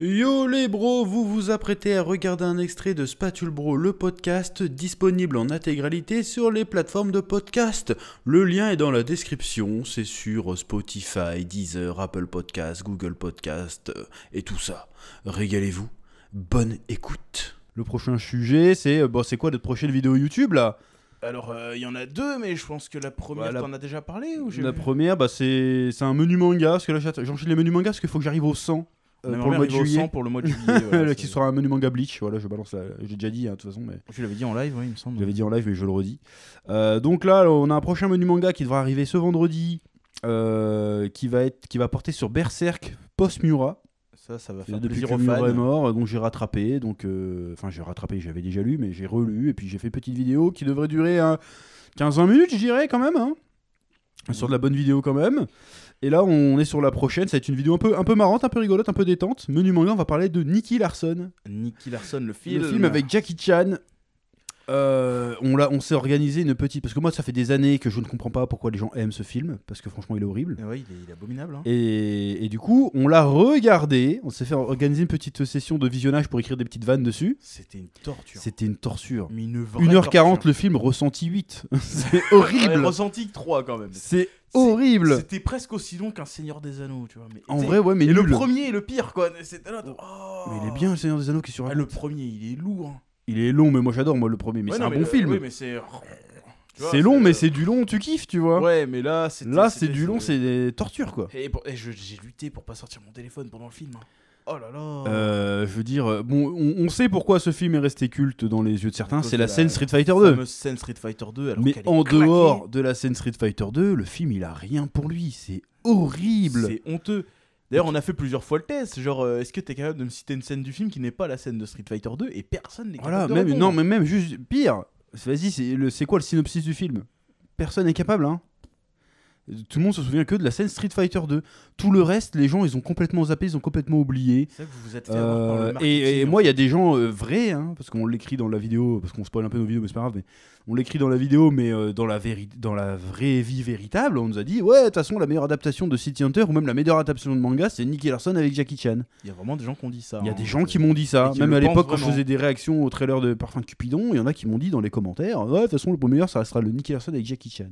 Yo les bros, vous vous apprêtez à regarder un extrait de Spatule Bro, le podcast, disponible en intégralité sur les plateformes de podcast. Le lien est dans la description, c'est sur Spotify, Deezer, Apple Podcast, Google Podcast et tout ça. Régalez-vous, bonne écoute. Le prochain sujet, c'est quoi notre prochaine vidéo YouTube là? Alors, il y en a deux, mais je pense que la première, t'en as déjà parlé ou La première, c'est un menu manga, parce que là j'enchaîne les menus manga parce qu'il faut que j'arrive au 100. Pour le mois de juillet. Pour le mois de juillet. Voilà, qui sera un menu manga Bleach, voilà, je balance j'ai déjà dit de toute façon, mais tu l'avais dit en live, oui, il me semble. je l'avais dit en live, mais je le redis. Donc là, on a un prochain menu manga qui devra arriver ce vendredi, qui va porter sur Berserk Post-Mura. Ça va faire Depuis plaisir que aux Mura fans. est mort, donc j'ai rattrapé, j'avais déjà lu, mais j'ai relu, et puis j'ai fait une petite vidéo qui devrait durer 15-20 minutes, je dirais, quand même, hein. Sur de la bonne vidéo quand même. Et là, on est sur la prochaine. Ça va être une vidéo un peu marrante, un peu rigolote, un peu détente. Menu manga, on va parler de Nicky Larson. Nicky Larson, le film. Le film avec Jackie Chan. On s'est organisé une petite... Parce que moi, ça fait des années que je ne comprends pas pourquoi les gens aiment ce film. Parce que franchement, il est horrible. Ouais, il est abominable. Hein. Et du coup, on l'a regardé. On s'est fait organiser une petite session de visionnage pour écrire des petites vannes dessus. C'était une torture. C'était une torsure. Mais une vraie 1h40 torture. le film, ressenti 8. C'est horrible. Ouais, ressenti 3 quand même. C'est horrible. C'était presque aussi long qu'un Seigneur des Anneaux, tu vois. Mais, En vrai, ouais, mais et le nul. premier est le pire, quoi. C'était là. Oh. Mais il est bien, le Seigneur des Anneaux qui est sur Le premier, il est lourd. Hein. Il est long, mais moi j'adore le premier. Mais Ouais, c'est non, un bon film. Oui, mais c'est. Tu vois, C'est long, mais c'est du long, tu kiffes, tu vois. Ouais, mais là, c'est du long, c'est des tortures, quoi. Et j'ai lutté pour pas sortir mon téléphone pendant le film. Hein. Oh là là. Je veux dire, bon, on sait pourquoi ce film est resté culte dans les yeux de certains. C'est la scène Street Fighter 2. La fameuse scène Street Fighter 2. Alors mais qu'elle est en claquée. dehors de la scène Street Fighter 2, le film il a rien pour lui. C'est horrible. C'est honteux. D'ailleurs, on a fait plusieurs fois le test. Genre, est-ce que t'es capable de me citer une scène du film qui n'est pas la scène de Street Fighter 2 et personne n'est capable Voilà, de même, répondre. non, mais même juste pire. Vas-y, c'est quoi le synopsis du film? Personne n'est capable, hein. Tout le monde se souvient que de la scène Street Fighter 2. Tout le reste, les gens, ils ont complètement zappé, ils ont complètement oublié. C'est ça que vous vous êtes fait avoir par le marketing, et moi, il y a des gens vrais, hein, parce qu'on l'écrit dans la vidéo, parce qu'on spoil un peu nos vidéos, mais c'est pas grave. Mais on l'écrit dans la vidéo, mais dans la vraie vie véritable, on nous a dit ouais, de toute façon, la meilleure adaptation de City Hunter ou même la meilleure adaptation de manga, c'est Nicky Larson avec Jackie Chan. Il y a vraiment des gens qui ont dit ça. Il y a des gens qui m'ont dit ça. Et qui Même le à l'époque, pensent quand je vraiment. faisais des réactions au trailer de Parfum de Cupidon, il y en a qui m'ont dit dans les commentaires ouais, de toute façon, le meilleur, ça restera le Nicky Larson avec Jackie Chan.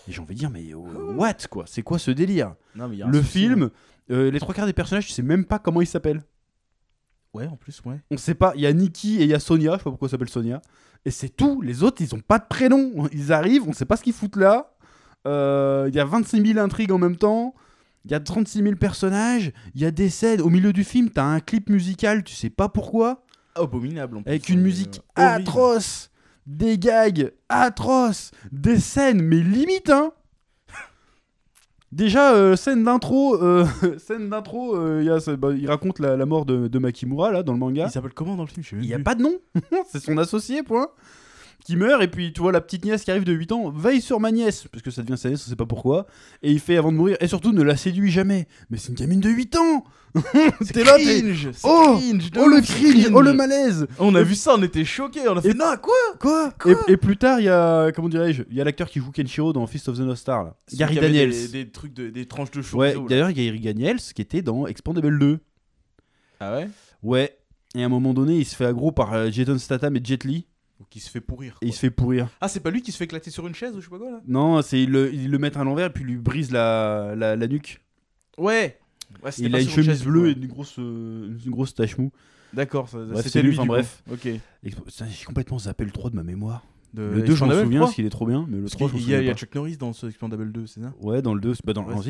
Et j'ai envie de dire, mais what quoi? C'est quoi ce délire? Non, mais il y a un Le souci, film, hein. les trois quarts des personnages, tu sais même pas comment ils s'appellent. Ouais, en plus, ouais. On sait pas, il y a Nikki et il y a Sonia, je sais pas pourquoi ça s'appelle Sonia. Et c'est tout, les autres, ils ont pas de prénom. Ils arrivent, on sait pas ce qu'ils foutent là. Il y a 26 000 intrigues en même temps. Il y a 36 000 personnages. Il y a des scènes. Au milieu du film, t'as un clip musical, tu sais pas pourquoi. Abominable en plus. Avec une musique horrible. atroce. Des gags atroces. Des scènes, mais limite, hein. Déjà, scène d'intro, il raconte la mort de Makimura là dans le manga. Il s'appelle comment dans le film? Il n'y a pas de nom, c'est son associé, point. Qui meurt, et puis tu vois la petite nièce qui arrive de 8 ans, veille sur ma nièce, parce que ça devient sa nièce, on sait pas pourquoi, et il fait avant de mourir, et surtout ne la séduit jamais. Mais c'est une gamine de 8 ans. T'es là, t'es... Cringe. Oh, Cringe, de oh le ouf, cringe, oh le malaise. On a vu ça, on était choqués. On a fait non, quoi? Et plus tard, il y a, comment dirais-je, il y a l'acteur qui joue Kenshiro dans Fist of the North Star, là. Gary Celui qui avait Daniels. Des trucs, des tranches de chorizo. Ouais, là. d'ailleurs, Gary Daniels, qui était dans Expandable 2. Ah ouais? Ouais, et à un moment donné, il se fait aggro par Jason Statham et Jet Li, Ou qui se fait pourrir. et Quoi. il se fait pourrir. Ah, c'est pas lui qui se fait éclater sur une chaise ou je sais pas quoi là? Non, c'est ils le mettent à l'envers et puis lui brise la nuque. Ouais. Ouais, c'était Il pas a une sur chemise chaise, bleue ouais. et une grosse tache mou. D'accord, Bref, c'était c'est lui. lui, enfin, du bref. coup. Ok. Et putain, j'ai complètement zappé le 3 de ma mémoire. De Le 2, je m'en Expandable souviens 3? parce qu'il est trop bien, mais le Parce 3, je m'en qu'il y a souviens pas. Chuck Norris dans ce Expandable 2, c'est ça? Ouais, dans le 2, dans le Ouais, 1,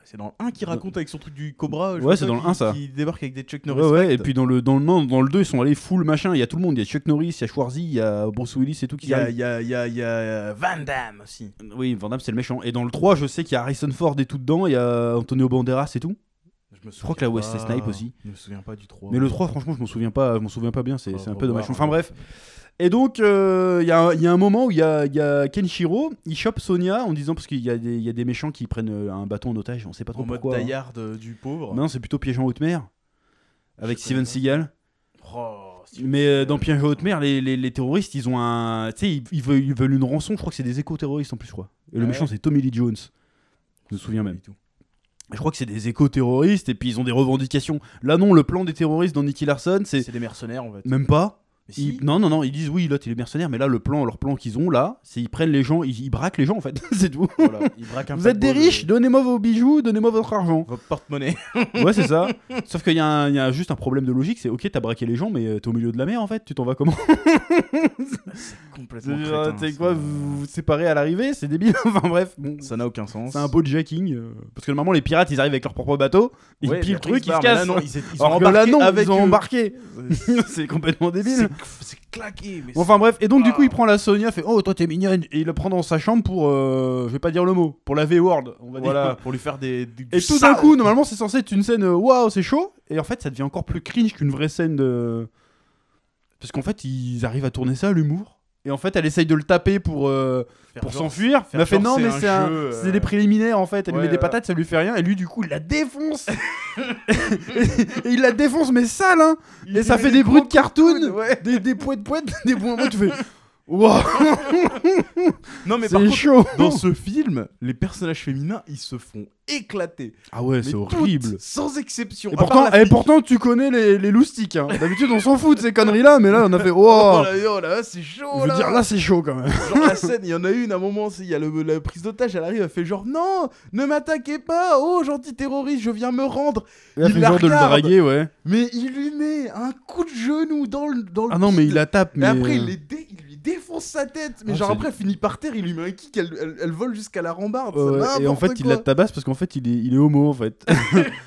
C'est dans le 1 qui raconte avec son truc du Cobra. Ouais, c'est dans le 1, ça. Qui débarque avec des Chuck Norris. Ouais, ouais, fact. et puis dans le 2, ils sont allés full machin. Il y a tout le monde. Il y a Chuck Norris, il y a Schwarzy, il y a Bruce Willis et tout qui Il y a, arrive. il y a Van Damme aussi. Oui, Van Damme, c'est le méchant. Et dans le 3, je sais qu'il y a Harrison Ford et tout dedans. Il y a Antonio Banderas et tout. Je crois que la Wesley Snipes aussi. Je me souviens pas du 3. Mais le 3, franchement, je m'en souviens pas bien. C'est un peu dommage. Ouais, Enfin bref. Et donc, il y a un moment où il y a Kenshiro, il chope Sonia en disant, parce qu'il y a des méchants qui prennent un bâton en otage, on sait pas trop En mode pourquoi. Die-Hard du pauvre. Non, c'est plutôt Piège en haute mer, avec Je Steven connais pas. Seagal. Oh, Steven Mais Seagal. dans Piège en haute mer, les terroristes, ils ont un. Tu sais, ils veulent une rançon, je crois que c'est des éco-terroristes en plus, je crois. Et le Ouais. méchant, c'est Tommy Lee Jones. Je me souviens même. Du tout. Je crois que c'est des éco-terroristes et puis ils ont des revendications. Là non, le plan des terroristes dans Nicky Larson, c'est des mercenaires en fait. même pas. Mais si. Non, ils disent oui, là t'es les mercenaires, mais là leur plan qu'ils ont là, c'est ils prennent les gens, ils braquent les gens en fait, c'est tout. Voilà, ils braquent un Vous êtes des paquebot riches, donnez-moi vos bijoux, donnez-moi votre argent. Votre porte-monnaie. Ouais, c'est ça. Sauf qu'il y a juste un problème de logique, c'est ok, t'as braqué les gens, mais t'es au milieu de la mer en fait, tu t'en vas comment? C'est complètement Tu crétin, sais ça. quoi, vous vous séparez à l'arrivée, c'est débile. Enfin bref, bon, Ça n'a aucun sens. c'est un pot de jacking. Parce que normalement les pirates ils arrivent avec leur propre bateau, ils Ouais, pillent le mais après, truc, ils se barrent, mais cassent. là, non, ils ont Alors que là embarqué non, avec ils ont eux. embarqué. C'est complètement débile. C'est claqué. Mais Enfin bref, et donc du coup Ah. il prend la Sonia, fait oh toi t'es mignonne, et il la prend dans sa chambre pour, je vais pas dire le mot, pour laver Ward, on va dire. voilà, pour lui faire des. Et tout d'un coup, normalement c'est censé être une scène waouh c'est chaud, et en fait ça devient encore plus cringe qu'une vraie scène de... Parce qu'en fait ils arrivent à tourner ça à l'humour, et en fait elle essaye de le taper pour s'enfuir, mais elle fait non mais c'est des préliminaires en fait, elle lui met des patates, ça lui fait rien, et lui du coup il la défonce. et il la défonce mais sale hein, et ça fait des bruits de cartoon, ouais. des poètes, des points, tu fais waouh. Non mais par C'est contre, chaud. dans ce film, les personnages féminins, ils se font éclater. Ah ouais, Mais c'est horrible. toutes, sans exception. Et À part pourtant, la flic. pourtant, tu connais les loustiques. Hein. D'habitude, on s'en fout de ces conneries-là, mais là, on a fait Oh wow. là, c'est chaud. Je veux dire, là, c'est chaud quand même. Genre la scène, il y en a une à un moment, il y a la prise d'otage, elle arrive, elle fait genre non, ne m'attaquez pas, oh gentil terroriste, je viens me rendre. Il a fait la genre de le regarde. draguer, ouais. Mais il lui met un coup de genou dans le Ah non, mais il la tape. Et Mais après, il lui défonce sa tête. Mais Ah, genre c'est- après, elle finit par terre, il lui met un kick, elle vole jusqu'à la rambarde. Ouais, c'est et en n'importe fait, il quoi. la tabasse parce qu'en fait, il est homo en fait.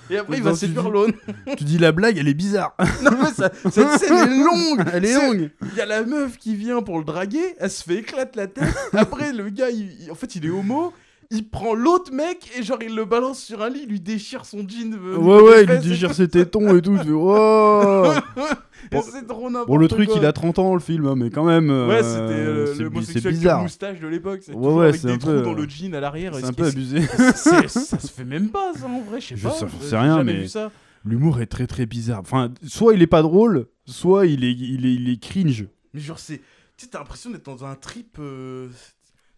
Et après, il Non, va tu séduire dis- l'aune. Tu dis la blague, elle est bizarre. Non, mais cette scène est longue. Elle est longue. Il y a la meuf qui vient pour le draguer, elle se fait éclater la tête. Après, le gars, en fait, il est homo. Il prend l'autre mec et genre il le balance sur un lit, il lui déchire son jean. Ouais, il lui déchire ses tétons et tout. Tu fais wow. Bon, C'est trop n'importe Bon, le truc, quoi. il a 30 ans le film, hein, mais quand même. Ouais, c'était c'est l'homosexuel c'est avec bizarre. la moustache de l'époque. C'est Ouais, toujours ouais, avec c'est des un trous peu, dans le jean à l'arrière. C'est Est-ce un que peu abusé. ça se fait même pas, ça, en vrai, je sais Je pas. sais J'ai rien, jamais mais- vu ça. L'humour est très très bizarre. Enfin, soit il est pas drôle, soit il est cringe. Mais genre, tu sais, t'as l'impression d'être dans un trip.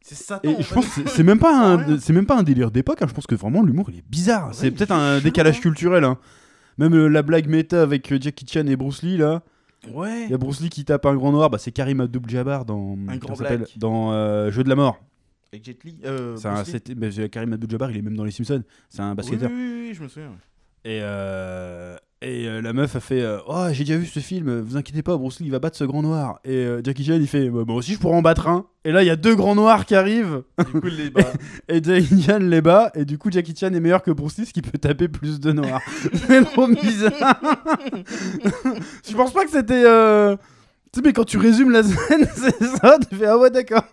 C'est Satan. Et en je fait. pense que c'est même pas rien. c'est même pas un délire d'époque. Hein. Je pense que vraiment l'humour il est bizarre. Ouais, c'est il peut-être est un chelou, décalage hein. culturel. Hein. Même la blague méta avec Jackie Chan et Bruce Lee là. Ouais. Il y a Bruce Lee qui tape un grand noir. Bah c'est Karim Abdul-Jabbar dans Un grand comment ça s'appelle black. dans Jeu de la mort. Avec Jet Li. Karim Abdul-Jabbar il est même dans les Simpsons. C'est un basketteur. Oui, je me souviens. Et la meuf a fait oh j'ai déjà vu ce film, vous inquiétez pas, Bruce Lee il va battre ce grand noir. Et Jackie Chan il fait bah, moi aussi je pourrais en battre un. Et là il y a deux grands noirs qui arrivent. Du coup, les bas. Et Jackie Chan les bat, et du coup Jackie Chan est meilleur que Bruce Lee, ce qui peut taper plus de noirs. C'est trop bizarre. Je pense pas que c'était. Tu sais, mais quand tu résumes la scène, c'est ça, tu fais ah ouais, d'accord.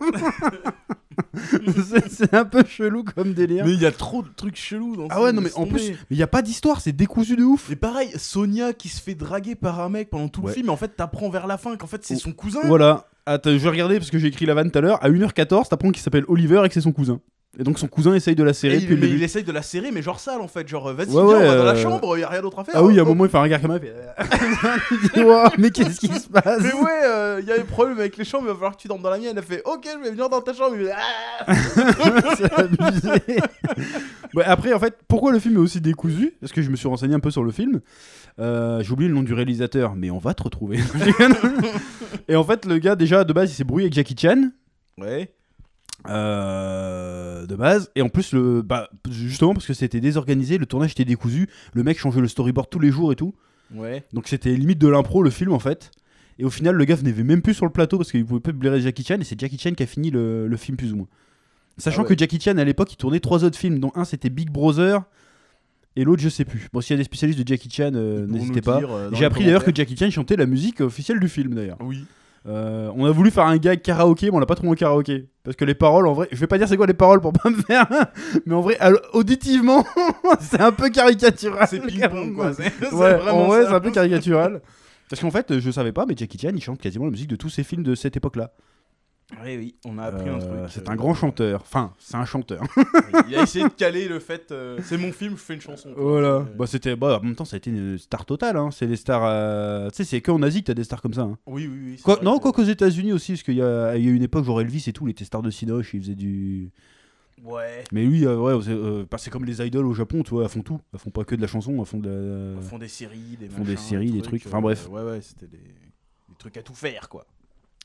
c'est un peu chelou comme délire. Mais il y a trop de trucs chelous dans Ah ouais, non, mais en plus, il y a pas d'histoire, c'est décousu de ouf. Et pareil, Sonia qui se fait draguer par un mec pendant tout le Ouais. film, et en fait, t'apprends vers la fin qu'en fait, c'est Oh. son cousin. Voilà. Attends, je vais regarder parce que j'ai écrit la vanne tout à l'heure. À 1h14, t'apprends qu'il s'appelle Oliver et que c'est son cousin. Et donc son cousin essaye de la serrer Et depuis le mais début. il essaye de la serrer, mais genre sale en fait. Genre, vas-y, Ouais, viens, on ouais, va dans la chambre, y a rien d'autre à faire. Ah oui, à un Oh, moment il fait un regard comme ça, il fait il dit, Wow, mais qu'est-ce qui se passe? Mais ouais, y a des problèmes avec les chambres, il va falloir que tu dormes dans la mienne. Elle a fait ok, je vais venir dans ta chambre. Il fait, ah C'est abusé. Ouais, après, en fait, pourquoi le film est aussi décousu? Parce que je me suis renseigné un peu sur le film. J'ai oublié le nom du réalisateur, mais on va te retrouver. Et en fait, le gars, déjà, de base, il s'est brouillé avec Jackie Chan. Ouais. De base. Et en plus, justement, parce que c'était désorganisé, le tournage était décousu. Le mec changeait le storyboard tous les jours et tout. Ouais. Donc c'était limite de l'impro, le film, en fait. Et au final, le gars venait même plus sur le plateau parce qu'il pouvait pas blairer Jackie Chan. Et c'est Jackie Chan qui a fini le film, plus ou moins. Sachant Ah ouais. que Jackie Chan, à l'époque, il tournait 3 autres films, dont un c'était Big Brother et l'autre, je sais plus. Bon, s'il y a des spécialistes de Jackie Chan, n'hésitez pas. J'ai appris d'ailleurs que Jackie Chan chantait la musique officielle du film, d'ailleurs. Oui. On a voulu faire un gag karaoké, mais on l'a pas trouvé en karaoké. Parce que les paroles, en vrai, je vais pas dire c'est quoi les paroles pour pas me faire, mais en vrai, auditivement, c'est un peu caricatural. C'est ping-pong quoi. C'est Ouais, vraiment en vrai, ça. c'est un peu caricatural. Parce qu'en fait, je savais pas, mais Jackie Chan, il chante quasiment la musique de tous ses films de cette époque-là. Oui, on a appris un truc. C'est un grand chanteur. Enfin, c'est un chanteur. Il a essayé de caler le fait. C'est mon film, je fais une chanson. quoi. Voilà. En même temps, ça a été une star totale. Hein. C'est les stars. Tu sais, c'est qu'en Asie que t'as des stars comme ça. Hein. Oui. c'est Quoi, vrai non, que- quoi qu'aux États-Unis aussi, parce qu'il y a eu une époque, genre Elvis et tout, il était star de Cinoche, il faisait du. Ouais. Mais lui, c'est comme les idols au Japon, tu vois, elles font tout. Elles font pas que de la chanson, elles font Ils font des séries, des font des séries, des trucs, enfin bref. Ouais, c'était des trucs à tout faire, quoi.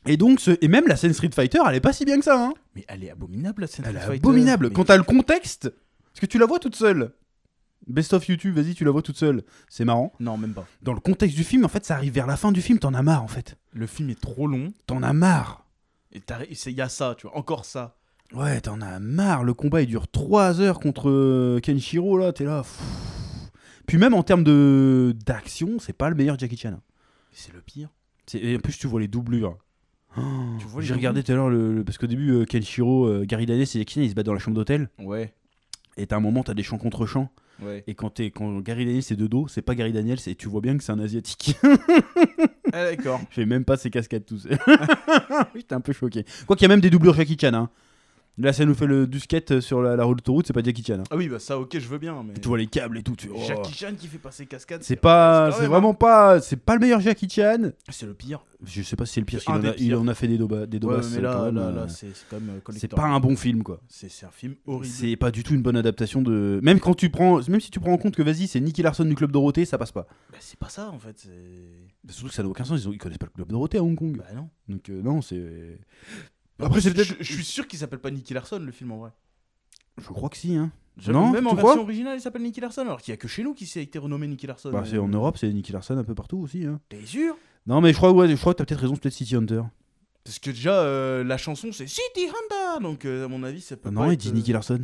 Et donc, et même la scène Street Fighter, elle est pas si bien que ça, hein. Mais elle est abominable, la scène Elle est Street Fighter. abominable. Mais Quand t'as le contexte, parce que tu la vois toute seule. Best of YouTube, vas-y, tu la vois toute seule. C'est marrant. Non, même pas. Dans le contexte du film, en fait, ça arrive vers la fin du film, t'en as marre, en fait. Le film est trop long. T'en as marre. Et il y a ça, tu vois, encore ça. Ouais, t'en as marre. Le combat, il dure 3 heures contre Kenshiro, là, t'es là. Pff. Puis même en termes d'action, c'est pas le meilleur Jackie Chan. C'est le pire. Et en plus, tu vois les doublures. Tu vois les J'ai regardé tout à l'heure, parce qu'au début, Kenshiro, Gary Daniels et Jackie Chan, ils se battent dans la chambre d'hôtel. Ouais. Et t'as un moment, t'as des chants contre chants. Ouais. Et quand Gary Daniels est de dos, c'est pas Gary Daniels, et tu vois bien que c'est un asiatique. Ah, d'accord. Je fais même pas ses cascades tous. J'étais un peu choqué. Quoi qu'il y a même des doublures Jackie Chan. Hein. Là, ça nous fait du skate sur la autoroute, c'est pas Jackie Chan. Hein. Ah oui, bah ça, ok, je veux bien. Mais... Tu vois les câbles et tout. Jackie Chan qui fait passer cascade. C'est vraiment pas. C'est pas le meilleur Jackie Chan. C'est le pire. Je sais pas si c'est le pire. Il en a fait des dobasses. Ouais, mais là, c'est quand même. C'est pas un bon film, quoi. C'est un film horrible. C'est pas du tout une bonne adaptation de. Même si tu prends en compte que vas-y, c'est Nicky Larson du Club Dorothée, ça passe pas. Bah, c'est pas ça en fait. Surtout que ça n'a aucun sens. Ils connaissent pas le Club Dorothée à Hong Kong. Bah non. Donc non, c'est. Après, je suis sûr qu'il s'appelle pas Nicky Larson le film en vrai. Je crois que si, hein. Non, même en version originale, il s'appelle Nicky Larson, alors qu'il y a que chez nous qui s'est été renommé Nicky Larson. Bah, c'est en Europe, c'est Nicky Larson un peu partout aussi. Hein. T'es sûr? Non, mais je crois que t'as peut-être raison, c'est peut-être City Hunter. Parce que déjà, la chanson c'est City Hunter, donc à mon avis, ça peut pas. Non, il dit Nicky Larson.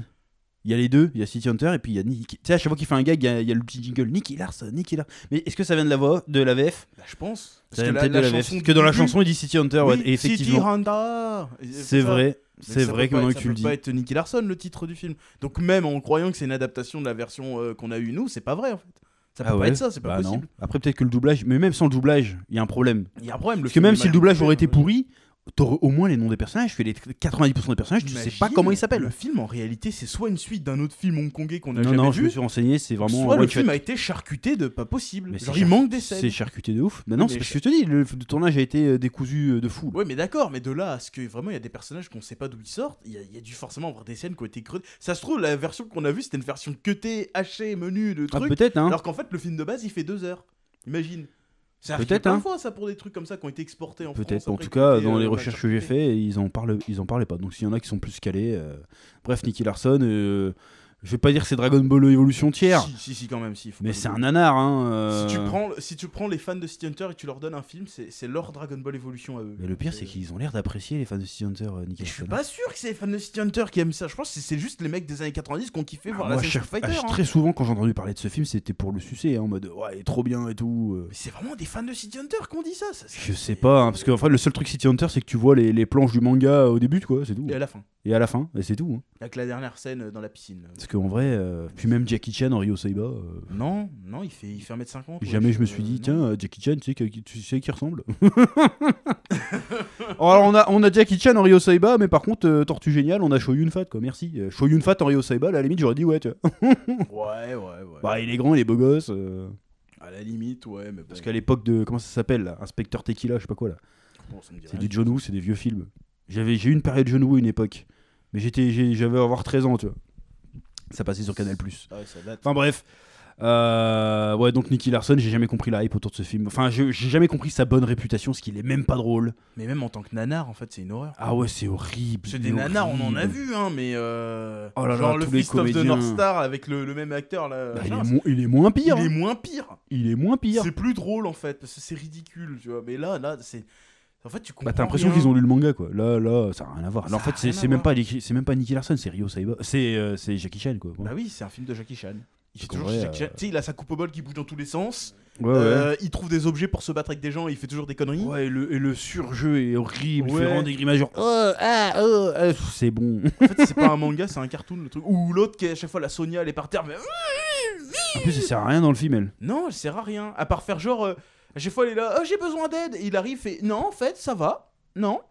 Il y a les deux, il y a City Hunter et puis il y a Nicky. Tu sais, à chaque fois qu'il fait un gag, il y a le petit jingle Nicky Larson, Nicky Larson. Mais est-ce que ça vient de la VF? Bah, je pense. Ça vient peut-être de la VF. Parce que dans la chanson, il dit City Hunter, oui, ouais, et effectivement. City Hunter. C'est vrai. C'est vrai que maintenant que tu le dis. Ça peut pas être Nicky Larson le titre du film. Donc même en croyant que c'est une adaptation de la version qu'on a eue nous, c'est pas vrai en fait. Ça peut pas être ça, c'est pas possible. Non. Après peut-être que le doublage, mais même sans le doublage, il y a un problème. Il y a un problème. Parce que même si le doublage aurait été pourri, t'aurais au moins les noms des personnages, que les 90% des personnages, tu sais pas comment ils s'appellent. Le film en réalité, c'est soit une suite d'un autre film hongkongais qu'on a jamais vu. Non, je me suis renseigné, c'est vraiment. Soit le film a été charcuté de pas possible. Mais genre il manque des scènes. C'est charcuté de ouf. Non, c'est parce que je te dis, le tournage a été décousu de fou. Ouais, mais d'accord, mais de là à ce que vraiment il y a des personnages qu'on sait pas d'où ils sortent, il y a dû forcément avoir des scènes qui ont été creusées. Ça se trouve, la version qu'on a vue, c'était une version cutée, hachée, menu, de trucs. Peut-être, hein. Alors qu'en fait, le film de base, il fait 2 heures. Imagine. C'est arrivé plein de fois ça pour des trucs comme ça qui ont été exportés en France. Peut-être. En tout cas, dans les recherches que j'ai fait, ils en parlaient pas. Donc s'il y en a qui sont plus calés, bref, Nicky Larson. Je vais pas dire que c'est Dragon Ball Evolution tiers. Si, quand même, si. Mais c'est un nanar, hein. Si tu prends les fans de City Hunter et que tu leur donnes un film, c'est leur Dragon Ball Evolution à eux. Mais le pire, c'est qu'ils ont l'air d'apprécier les fans de City Hunter, Nicky Larson. Je suis pas sûr que c'est les fans de City Hunter qui aiment ça. Je pense que c'est juste les mecs des années 90 qui ont kiffé voir la Street Fighter. Très souvent, quand j'ai entendu parler de ce film, c'était pour le sucer, en mode ouais, il est trop bien et tout. Mais c'est vraiment des fans de City Hunter qui ont dit ça. Je sais pas, hein, parce que en fait, le seul truc City Hunter, c'est que tu vois les planches du manga au début, quoi, c'est tout. Et à la fin. Et c'est tout. Hein. Avec la dernière scène dans la piscine. Parce qu'en vrai, puis même Jackie Chan en Ryo Saiba. Non, il fait 1m50. Jamais je me suis dit, tiens, Jackie Chan, tu sais qui ressemble. Alors on a Jackie Chan en Ryo Saiba, mais par contre, Tortue Géniale, on a Shoyun Fat, quoi, merci. Shoyun Fat en Ryo Saiba, à la limite, j'aurais dit ouais, tu vois. Ouais. Bah, il est grand, il est beau gosse. À la limite, ouais, mais bon. Parce qu'à l'époque de. Comment ça s'appelle là, Inspecteur Tequila, je sais pas quoi là. Bon, c'est du John Woo, c'est des vieux films. J'ai eu une période John Woo à une époque. Mais j'avais avoir 13 ans, tu vois. Ça passait sur Canal+. Ah ouais, ça date. Enfin bref. Ouais, donc Nicky Larson, j'ai jamais compris la hype autour de ce film. Enfin, j'ai jamais compris sa bonne réputation, parce qu'il est même pas drôle. Mais même en tant que nanar, en fait, c'est une horreur. Ah ouais, c'est horrible. C'est des nanars, on en a vu, hein, mais. Oh là là, genre le tous les Fist of the comédiens. North Star avec le même acteur là. Bah, il est moins pire. Il est moins pire. C'est plus drôle en fait, parce que c'est ridicule, tu vois. Mais là, c'est. En fait, tu comprends. Bah, t'as l'impression qu'ils ont lu le manga, quoi. Là, ça n'a rien à voir. Là, en fait, c'est même pas Nicky Larson, c'est Ryo Saiba. C'est Jackie Chan, quoi. Bah oui, c'est un film de Jackie Chan. Il fait toujours Jackie Chan. Tu sais, il a sa coupe au bol qui bouge dans tous les sens. Ouais. Il trouve des objets pour se battre avec des gens et il fait toujours des conneries. Ouais, et le surjeu est horrible. Ouais. Il fait vraiment des grimaces genre. C'est bon. En fait, c'est pas un manga, c'est un cartoon, le truc. Ou l'autre qui, à chaque fois, la Sonia, elle est par terre. Mais... En plus, ça sert à rien dans le film, elle. Non, elle sert à rien. À part faire genre. À chaque fois, elle est là. Oh, j'ai besoin d'aide. Et il arrive et. Non, en fait, ça va. Non.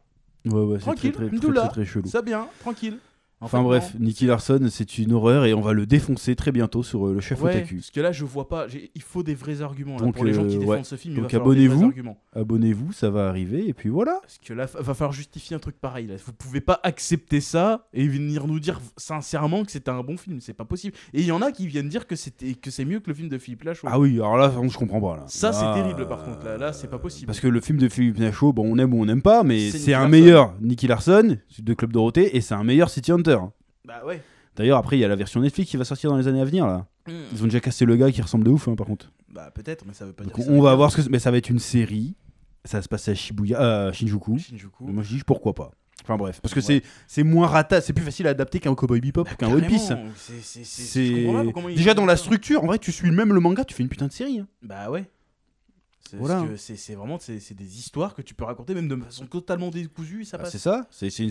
Ouais, tranquille. c'est très chelou. Ça bien, tranquille. Enfin bref, Nicky Larson, c'est une horreur et on va le défoncer très bientôt sur le chef Ouais, Otaku. parce que là, je vois pas. Il faut des vrais arguments là, Donc, pour les gens qui défendent ouais. ce film. Donc, il va falloir des vrais arguments. Abonnez-vous, ça va arriver et puis voilà. Parce que là, va falloir justifier un truc pareil. Là. Vous pouvez pas accepter ça et venir nous dire sincèrement que c'était un bon film. C'est pas possible. Et il y en a qui viennent dire que c'est mieux que le film de Philippe Lachaud. Ah oui, alors là, je comprends pas. Là. Ça, là, c'est terrible par contre. Là, c'est pas possible. Parce que le film de Philippe Lachaud, bon, on aime ou on n'aime pas, mais C'est c'est un Nicky meilleur Nicky Larson de Club Dorothée et c'est un meilleur City Hunter. Bah ouais. D'ailleurs, après, il y a la version Netflix qui va sortir dans les années à venir là. Ils ont déjà cassé le gars qui ressemble de ouf, par contre. Bah peut-être, mais ça veut pas Donc, dire. on va voir ce que. Mais ça va être une série. Ça va se passer à Shinjuku. Moi, je dis pourquoi pas. Enfin bref, parce que c'est moins rata, c'est plus facile à adapter qu'un Cowboy Bebop ou qu'un One Piece. Je comprends pas comment Déjà dans la ça. structure, en vrai, tu suis même le manga, tu fais une putain de série. Hein. Bah ouais. Voilà. Parce que c'est vraiment c'est des histoires que tu peux raconter même de façon totalement décousue et ça passe. C'est ça.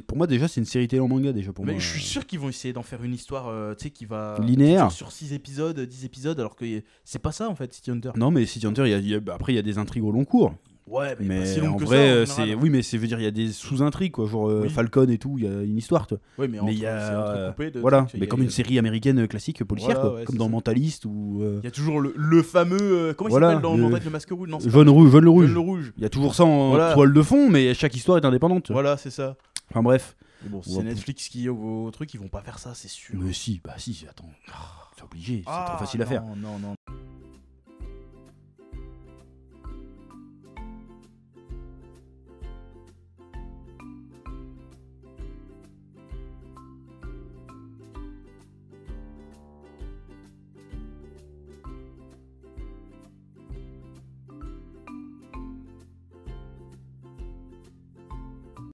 Pour moi déjà, c'est une série télé en manga déjà pour Mais moi. je suis sûr qu'ils vont essayer d'en faire une histoire tu sais qui va Linéaire. sur 6 épisodes, 10 épisodes alors que c'est pas ça en fait City Hunter. Non mais City Hunter, après il y a des intrigues au long cours. Ouais, mais pas Mais si long en que vrai, ça, en général. oui, mais c'est veut dire il y a des sous-intrigues quoi, genre Oui. Falcon et tout, il y a une histoire, toi. Ouais, mais Mais il y a c'est entrecoupé de voilà, trucs, il y mais a- comme une série américaine classique policière Voilà, quoi, ouais, comme c'est dans ça. Mentalist ou Il y a toujours le fameux comment Voilà, il s'appelle dans le masque rouge non, c'est Jaune pas- rouge, jaune le rouge. Jaune le rouge. Il y a toujours ça en Voilà. toile de fond, mais chaque histoire est indépendante. Voilà, c'est ça. Enfin bref. Mais bon, On c'est va- Netflix qui est au truc, ils vont pas faire ça, c'est sûr. Mais si, attends. C'est obligé, c'est Ah, trop facile à faire. Non.